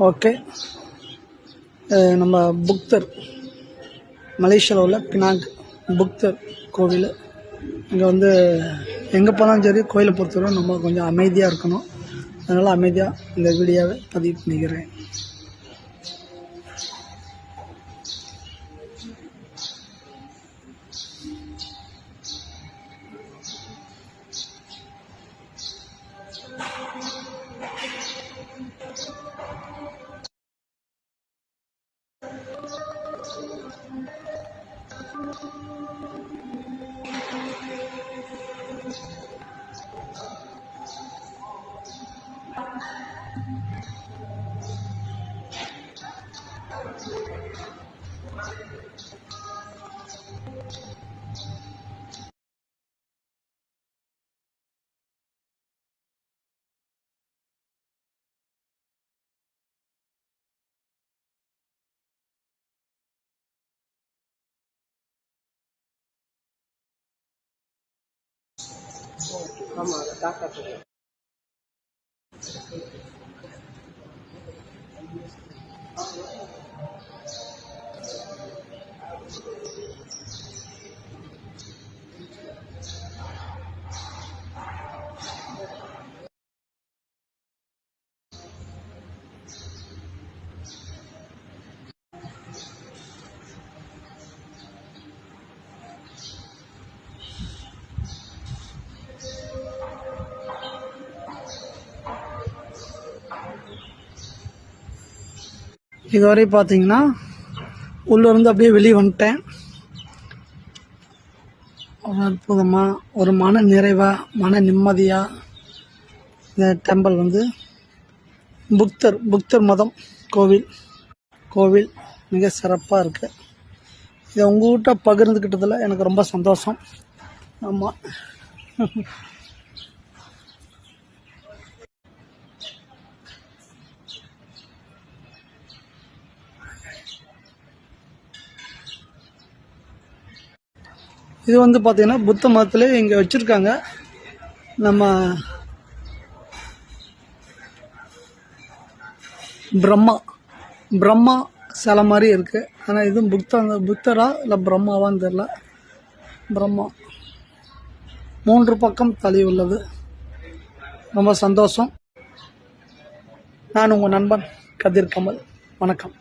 Okay. நம்ம புக்தர், மலேசியாவில் உள்ள பினாங் புக்தர் கோவில். இங்கே வந்து எங்கே போனாலும் சரி கோயிலை பொறுத்தவரை நம்ம கொஞ்சம் அமைதியாக இருக்கணும். அதனால் அமைதியாக இந்த வீடியோவை பதிவு பண்ணிக்கிறேன். ஆமாம், அதை டாக்டர் இதுவரை பார்த்தீங்கன்னா உள்ளிருந்து அப்படியே வெளியே வந்துட்டேன். ஒரு அற்புதமாக, ஒரு மன நிறைவாக, மன நிம்மதியாக இந்த டெம்பிள் வந்து புக்தர் மதம் கோவில் மிக சிறப்பாக இருக்குது. இதை உங்கள்கிட்ட பகிர்ந்துக்கிட்டதில் எனக்கு ரொம்ப சந்தோஷம். ஆமாம். இது வந்து பார்த்தீங்கன்னா புத்த மதத்திலே இங்கே வச்சுருக்காங்க. நம்ம பிரம்மா சிலை மாதிரி இருக்குது. ஆனால் இதுவும் புத்தரா இல்லை பிரம்மாவான்னு தெரில. பிரம்மா 3 பக்கம் தலை உள்ளது. ரொம்ப சந்தோஷம். நான் உங்கள் நண்பன் கதிர் கமல். வணக்கம்.